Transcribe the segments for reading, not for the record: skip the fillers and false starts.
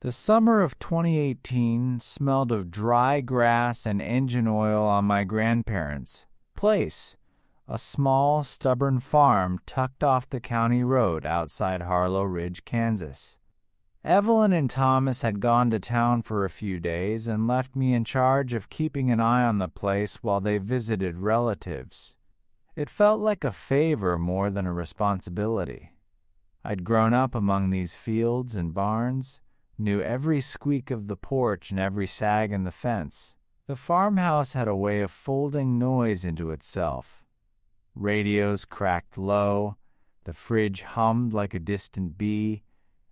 The summer of 2018 smelled of dry grass and engine oil on my grandparents' place, a small, stubborn farm tucked off the county road outside Harlow Ridge, Kansas. Evelyn and Thomas had gone to town for a few days and left me in charge of keeping an eye on the place while they visited relatives. It felt like a favor more than a responsibility. I'd grown up among these fields and barns, knew every squeak of the porch and every sag in the fence. The farmhouse had a way of folding noise into itself. Radios cracked low, the fridge hummed like a distant bee,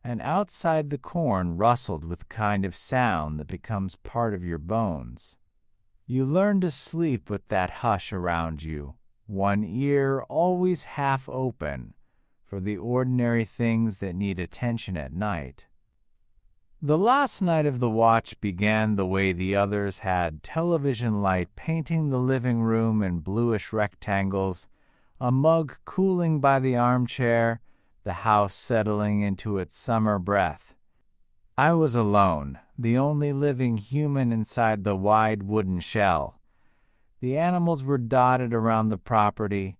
and outside the corn rustled with the kind of sound that becomes part of your bones. You learn to sleep with that hush around you, one ear always half open for the ordinary things that need attention at night. The last night of the watch began the way the others had, television light painting the living room in bluish rectangles, a mug cooling by the armchair, the house settling into its summer breath. I was alone, the only living human inside the wide wooden shell. The animals were dotted around the property,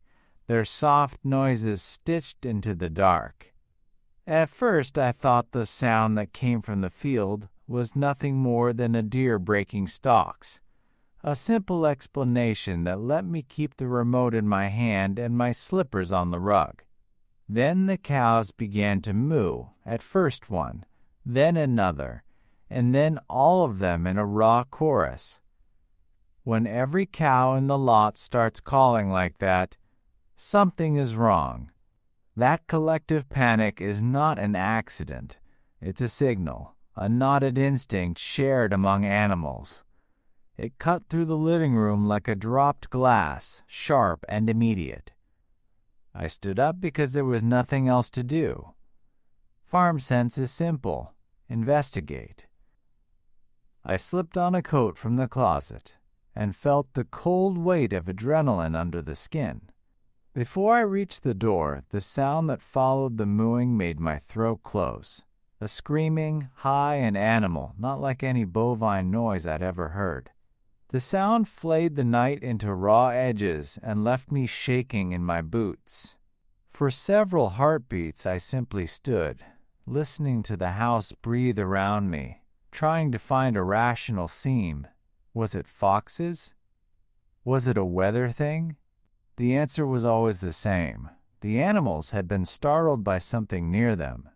their soft noises stitched into the dark. At first I thought the sound that came from the field was nothing more than a deer breaking stalks, a simple explanation that let me keep the remote in my hand and my slippers on the rug. Then the cows began to moo, at first one, then another, and then all of them in a raw chorus. When every cow in the lot starts calling like that, something is wrong. That collective panic is not an accident. It's a signal, a knotted instinct shared among animals. It cut through the living room like a dropped glass, sharp and immediate. I stood up because there was nothing else to do. Farm sense is simple. Investigate. I slipped on a coat from the closet and felt the cold weight of adrenaline under the skin. Before I reached the door, the sound that followed the mooing made my throat close. A screaming, high and animal, not like any bovine noise I'd ever heard. The sound flayed the night into raw edges and left me shaking in my boots. For several heartbeats I simply stood, listening to the house breathe around me, trying to find a rational seam. Was it foxes? Was it a weather thing? The answer was always the same. The animals had been startled by something near them.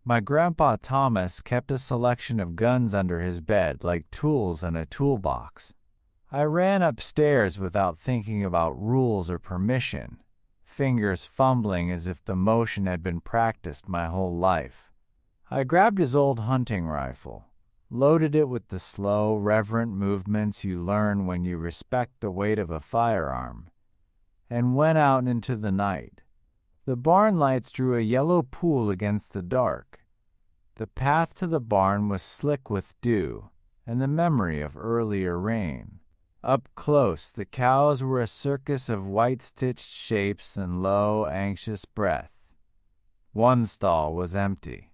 My grandpa Thomas kept a selection of guns under his bed like tools in a toolbox. I ran upstairs without thinking about rules or permission, fingers fumbling as if the motion had been practiced my whole life. I grabbed his old hunting rifle, loaded it with the slow, reverent movements you learn when you respect the weight of a firearm, and went out into the night. The barn lights drew a yellow pool against the dark. The path to the barn was slick with dew and the memory of earlier rain. Up close, the cows were a circus of white-stitched shapes and low, anxious breath. One stall was empty,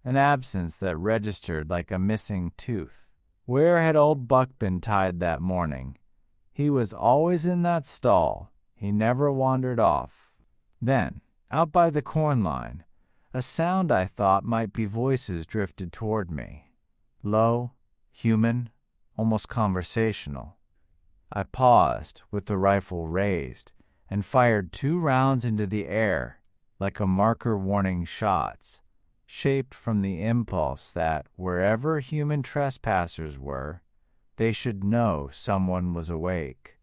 an absence that registered like a missing tooth. Where had old Buck been tied that morning? He was always in that stall. He never wandered off. Then, out by the corn line, a sound I thought might be voices drifted toward me. Low, human, almost conversational. I paused, with the rifle raised, and fired 2 rounds into the air, like a marker warning shots, shaped from the impulse that, wherever human trespassers were, they should know someone was awake.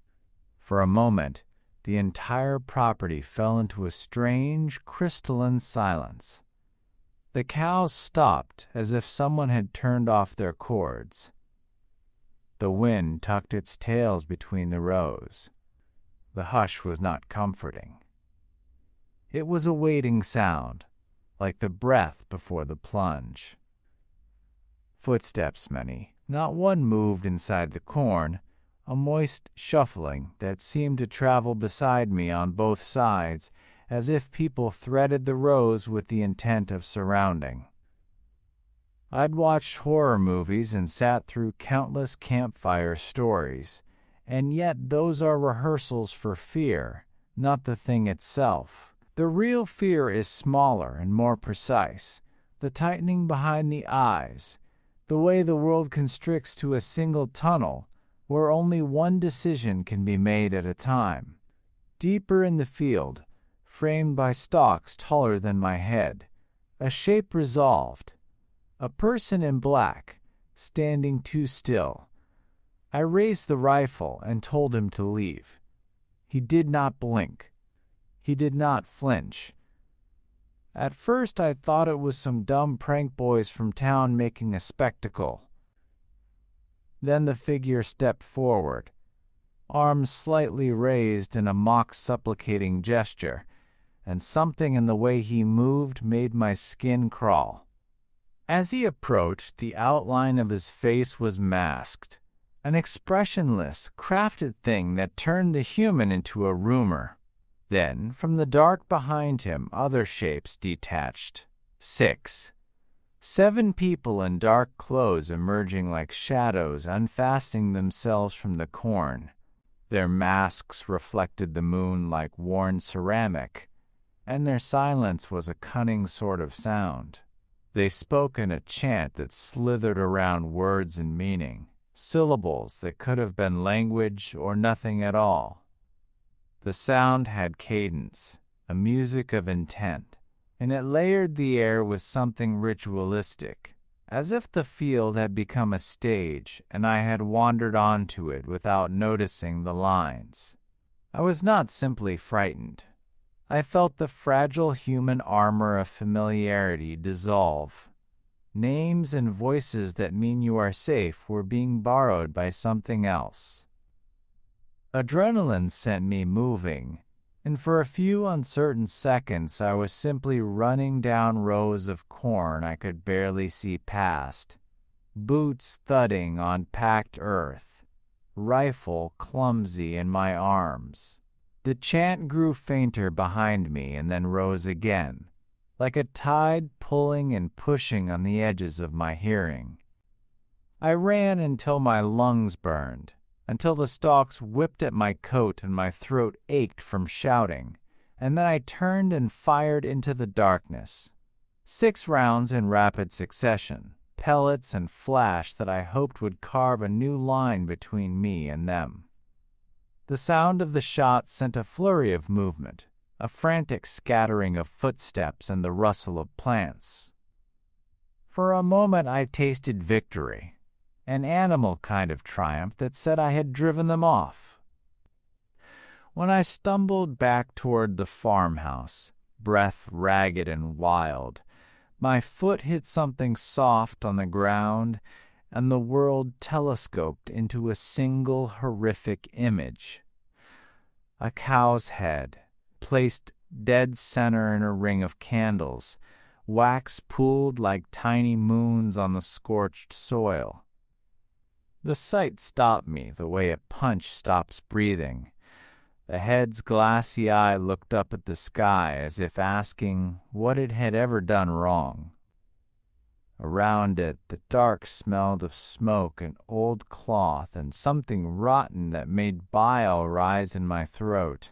For a moment, the entire property fell into a strange, crystalline silence. The cows stopped as if someone had turned off their cords. The wind tucked its tails between the rows. The hush was not comforting. It was a waiting sound, like the breath before the plunge. Footsteps many, not one moved inside the corn, a moist shuffling that seemed to travel beside me on both sides, as if people threaded the rows with the intent of surrounding. I'd watched horror movies and sat through countless campfire stories, and yet those are rehearsals for fear, not the thing itself. The real fear is smaller and more precise, the tightening behind the eyes, the way the world constricts to a single tunnel where only one decision can be made at a time. Deeper in the field, framed by stalks taller than my head, a shape resolved, a person in black, standing too still. I raised the rifle and told him to leave. He did not blink. He did not flinch. At first I thought it was some dumb prank boys from town making a spectacle. Then the figure stepped forward, arms slightly raised in a mock supplicating gesture, and something in the way he moved made my skin crawl. As he approached, the outline of his face was masked, an expressionless, crafted thing that turned the human into a rumor. Then, from the dark behind him, other shapes detached. 6, 7 people in dark clothes emerging like shadows, unfastening themselves from the corn. Their masks reflected the moon like worn ceramic, and their silence was a cunning sort of sound. They spoke in a chant that slithered around words and meaning, syllables that could have been language or nothing at all. The sound had cadence, a music of intent, and it layered the air with something ritualistic, as if the field had become a stage and I had wandered onto it without noticing the lines. I was not simply frightened. I felt the fragile human armor of familiarity dissolve. Names and voices that mean you are safe were being borrowed by something else. Adrenaline sent me moving, and for a few uncertain seconds I was simply running down rows of corn I could barely see past, boots thudding on packed earth, rifle clumsy in my arms. The chant grew fainter behind me and then rose again, like a tide pulling and pushing on the edges of my hearing. I ran until my lungs burned, until the stalks whipped at my coat and my throat ached from shouting, and then I turned and fired into the darkness. 6 rounds in rapid succession, pellets and flash that I hoped would carve a new line between me and them. The sound of the shot sent a flurry of movement, a frantic scattering of footsteps and the rustle of plants. For a moment I tasted victory, an animal kind of triumph that said I had driven them off. When I stumbled back toward the farmhouse, breath ragged and wild, my foot hit something soft on the ground, and the world telescoped into a single horrific image. A cow's head, placed dead center in a ring of candles, wax pooled like tiny moons on the scorched soil. The sight stopped me the way a punch stops breathing. The head's glassy eye looked up at the sky as if asking what it had ever done wrong. Around it, the dark smelled of smoke and old cloth and something rotten that made bile rise in my throat.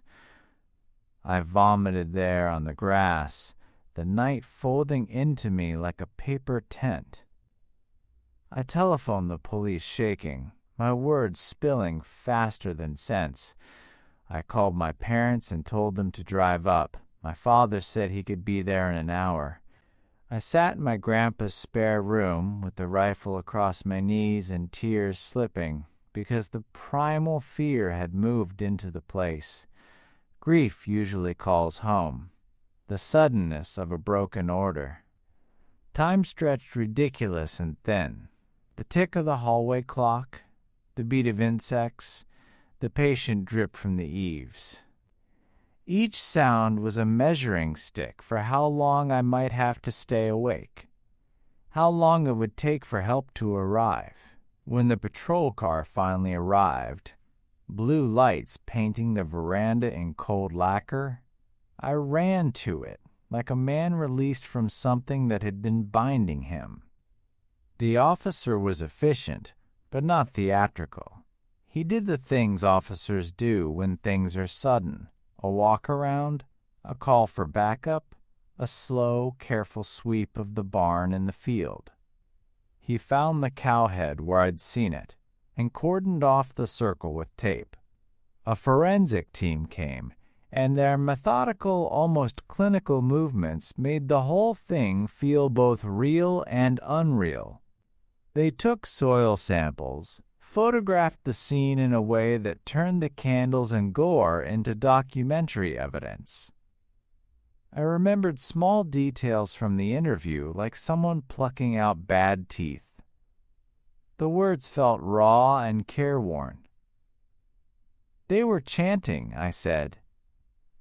I vomited there on the grass, the night folding into me like a paper tent. I telephoned the police shaking, my words spilling faster than sense. I called my parents and told them to drive up. My father said he could be there in an hour. I sat in my grandpa's spare room with the rifle across my knees and tears slipping because the primal fear had moved into the place. Grief usually calls home, the suddenness of a broken order. Time stretched ridiculous and thin. The tick of the hallway clock, the beat of insects, the patient drip from the eaves. Each sound was a measuring stick for how long I might have to stay awake, how long it would take for help to arrive. When the patrol car finally arrived, blue lights painting the veranda in cold lacquer, I ran to it like a man released from something that had been binding him. The officer was efficient, but not theatrical. He did the things officers do when things are sudden: a walk around, a call for backup, a slow, careful sweep of the barn and the field. He found the cow head where I'd seen it and cordoned off the circle with tape. A forensic team came, and their methodical, almost clinical movements made the whole thing feel both real and unreal. They took soil samples, photographed the scene in a way that turned the candles and gore into documentary evidence. I remembered small details from the interview, like someone plucking out bad teeth. The words felt raw and careworn. "They were chanting," I said.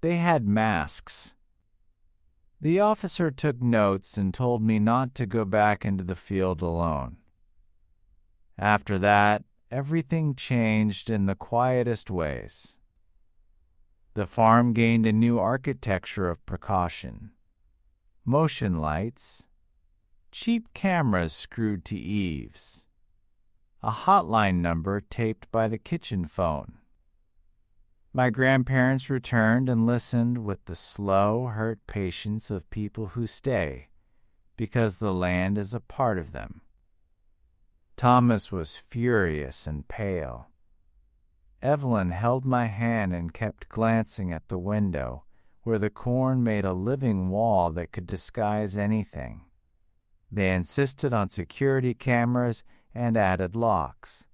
"They had masks." The officer took notes and told me not to go back into the field alone. After that, everything changed in the quietest ways. The farm gained a new architecture of precaution. Motion lights, cheap cameras screwed to eaves, a hotline number taped by the kitchen phone. My grandparents returned and listened with the slow, hurt patience of people who stay, because the land is a part of them. Thomas was furious and pale. Evelyn held my hand and kept glancing at the window, where the corn made a living wall that could disguise anything. They insisted on security cameras and added locks.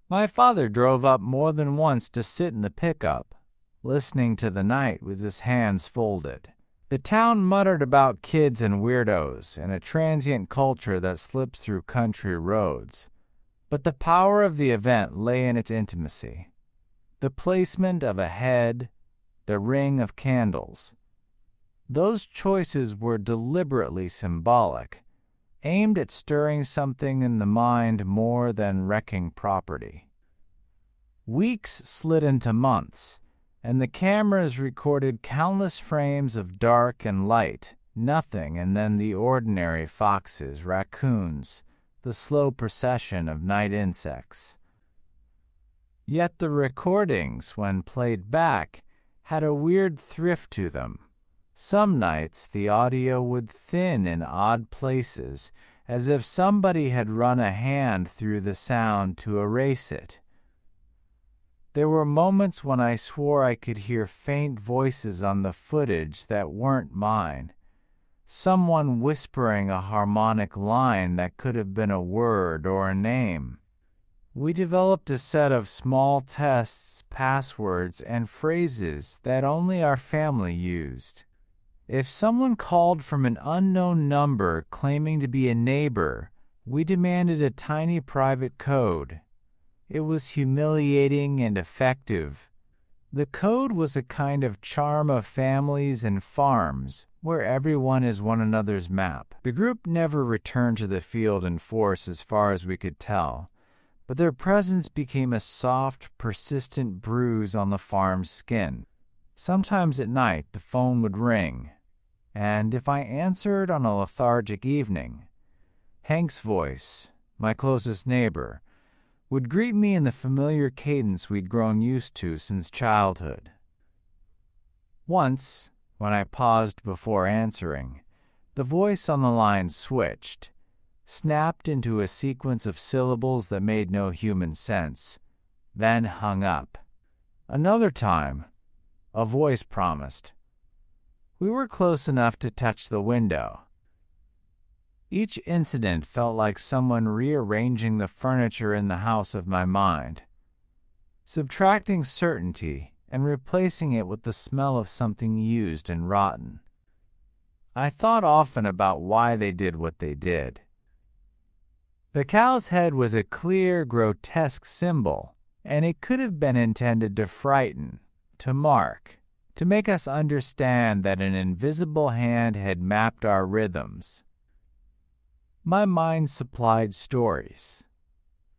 My father drove up more than once to sit in the pickup, listening to the night with his hands folded. The town muttered about kids and weirdos and a transient culture that slips through country roads. But the power of the event lay in its intimacy. The placement of a head, the ring of candles. Those choices were deliberately symbolic, aimed at stirring something in the mind more than wrecking property. Weeks slid into months, and the cameras recorded countless frames of dark and light, nothing, and then the ordinary foxes, raccoons, the slow procession of night insects. Yet the recordings, when played back, had a weird thrift to them. Some nights the audio would thin in odd places, as if somebody had run a hand through the sound to erase it. There were moments when I swore I could hear faint voices on the footage that weren't mine. Someone whispering a harmonic line that could have been a word or a name. We developed a set of small tests, passwords, and phrases that only our family used. If someone called from an unknown number claiming to be a neighbor, we demanded a tiny private code. It was humiliating and effective. The code was a kind of charm of families and farms, where everyone is one another's map. The group never returned to the field in force as far as we could tell, but their presence became a soft, persistent bruise on the farm's skin. Sometimes at night the phone would ring, and if I answered on a lethargic evening, Hank's voice, my closest neighbor, would greet me in the familiar cadence we'd grown used to since childhood. Once, when I paused before answering, the voice on the line switched, snapped into a sequence of syllables that made no human sense, then hung up. Another time, a voice promised. We were close enough to touch the window. Each incident felt like someone rearranging the furniture in the house of my mind, subtracting certainty and replacing it with the smell of something used and rotten. I thought often about why they did what they did. The cow's head was a clear, grotesque symbol, and it could have been intended to frighten, to mark, to make us understand that an invisible hand had mapped our rhythms. My mind supplied stories.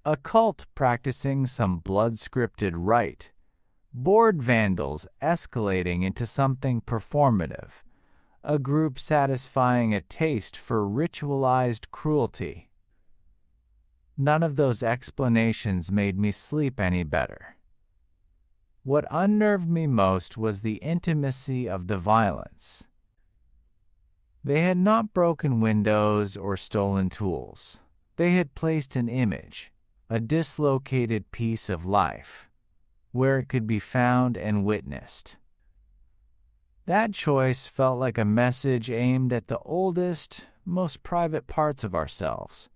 A cult practicing some blood-scripted rite, bored vandals escalating into something performative, a group satisfying a taste for ritualized cruelty. None of those explanations made me sleep any better. What unnerved me most was the intimacy of the violence. They had not broken windows or stolen tools. They had placed an image, a dislocated piece of life, where it could be found and witnessed. That choice felt like a message aimed at the oldest, most private parts of ourselves,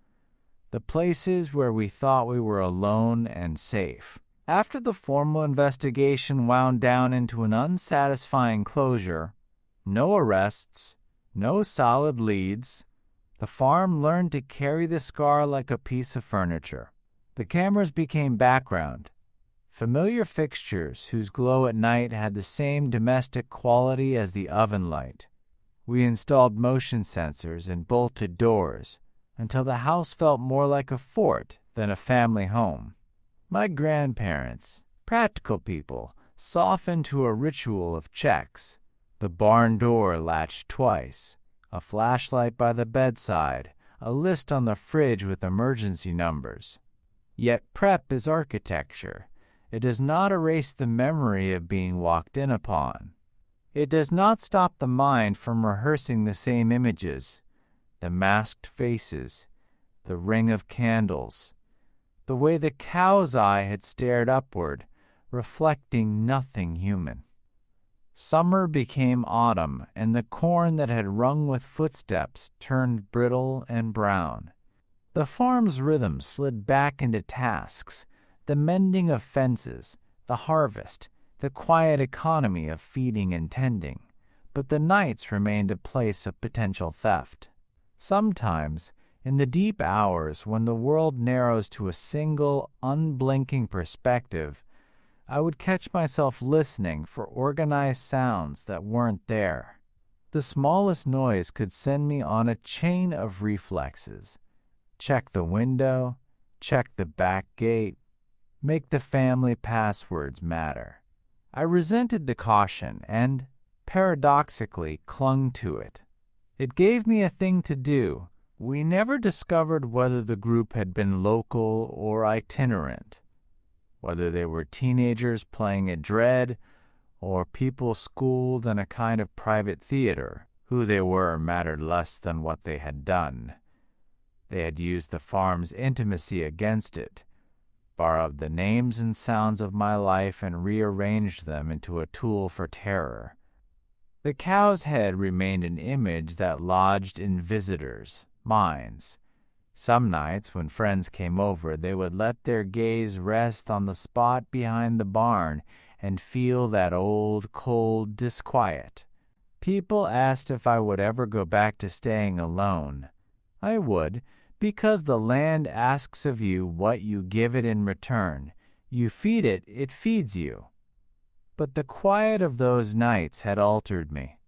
the places where we thought we were alone and safe. After the formal investigation wound down into an unsatisfying closure, no arrests, no solid leads, the farm learned to carry the scar like a piece of furniture. The cameras became background, familiar fixtures whose glow at night had the same domestic quality as the oven light. We installed motion sensors and bolted doors until the house felt more like a fort than a family home. My grandparents, practical people, softened to a ritual of checks. The barn door latched twice, a flashlight by the bedside, a list on the fridge with emergency numbers. Yet prep is architecture. It does not erase the memory of being walked in upon. It does not stop the mind from rehearsing the same images, the masked faces, the ring of candles, the way the cow's eye had stared upward, reflecting nothing human. Summer became autumn, and the corn that had rung with footsteps turned brittle and brown. The farm's rhythm slid back into tasks, the mending of fences, the harvest, the quiet economy of feeding and tending, but the nights remained a place of potential theft. Sometimes, in the deep hours when the world narrows to a single, unblinking perspective, I would catch myself listening for organized sounds that weren't there. The smallest noise could send me on a chain of reflexes. Check the window, check the back gate, make the family passwords matter. I resented the caution and, paradoxically, clung to it. It gave me a thing to do. We never discovered whether the group had been local or itinerant, whether they were teenagers playing at dread or people schooled in a kind of private theater. Who they were mattered less than what they had done. They had used the farm's intimacy against it, borrowed the names and sounds of my life and rearranged them into a tool for terror. The cow's head remained an image that lodged in visitors' minds. Some nights, when friends came over, they would let their gaze rest on the spot behind the barn and feel that old, cold disquiet. People asked if I would ever go back to staying alone. I would, because the land asks of you what you give it in return. You feed it, it feeds you. But the quiet of those nights had altered me.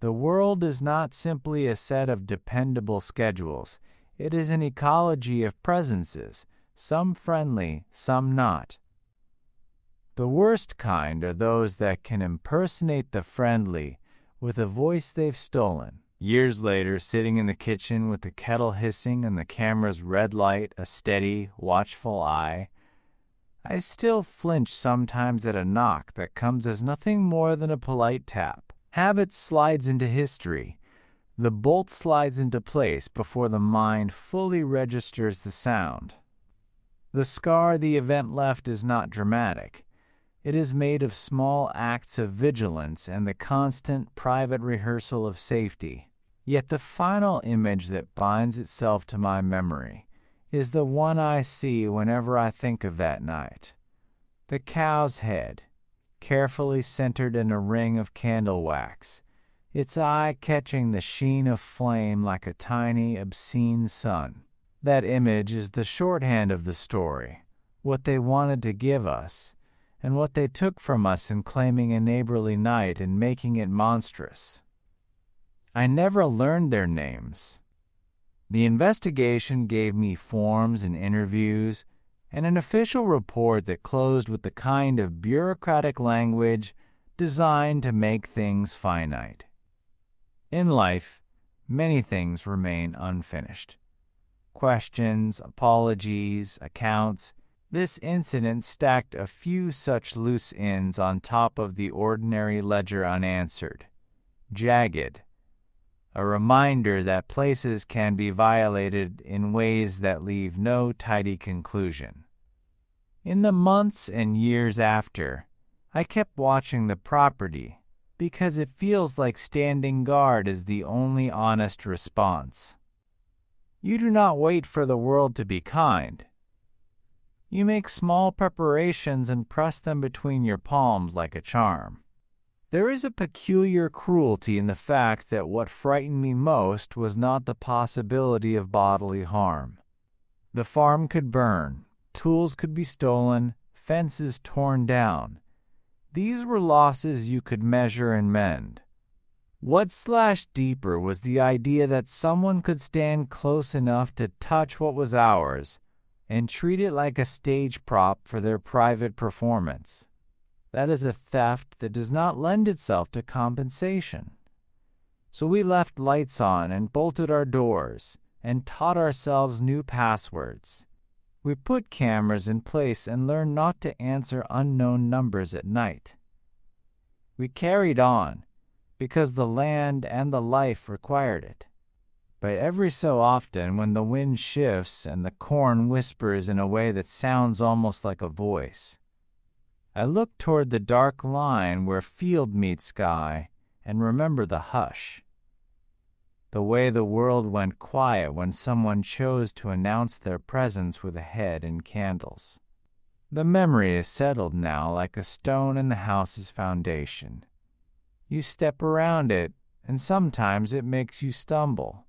The world is not simply a set of dependable schedules. It is an ecology of presences, some friendly, some not. The worst kind are those that can impersonate the friendly with a voice they've stolen. Years later, sitting in the kitchen with the kettle hissing and the camera's red light a steady, watchful eye, I still flinch sometimes at a knock that comes as nothing more than a polite tap. Habit slides into history. The bolt slides into place before the mind fully registers the sound. The scar the event left is not dramatic. It is made of small acts of vigilance and the constant private rehearsal of safety. Yet the final image that binds itself to my memory is the one I see whenever I think of that night. The cow's head, carefully centered in a ring of candle wax, its eye catching the sheen of flame like a tiny, obscene sun. That image is the shorthand of the story, what they wanted to give us, and what they took from us in claiming a neighborly night and making it monstrous. I never learned their names. The investigation gave me forms and interviews and an official report that closed with the kind of bureaucratic language designed to make things finite. In life, many things remain unfinished. questions, apologies, accounts. This incident stacked a few such loose ends on top of the ordinary ledger unanswered, jagged, a reminder that places can be violated in ways that leave no tidy conclusion. In the months and years after, I kept watching the property because it feels like standing guard is the only honest response. You do not wait for the world to be kind. You make small preparations and press them between your palms like a charm. There is a peculiar cruelty in the fact that what frightened me most was not the possibility of bodily harm. The farm could burn, tools could be stolen, fences torn down. These were losses you could measure and mend. What slashed deeper was the idea that someone could stand close enough to touch what was ours and treat it like a stage prop for their private performance. That is a theft that does not lend itself to compensation. So we left lights on and bolted our doors and taught ourselves new passwords. We put cameras in place and learned not to answer unknown numbers at night. We carried on because the land and the life required it. But every so often, when the wind shifts and the corn whispers in a way that sounds almost like a voice, I look toward the dark line where field meets sky and remember the hush. The way the world went quiet when someone chose to announce their presence with a head and candles. The memory is settled now like a stone in the house's foundation. You step around it, and sometimes it makes you stumble.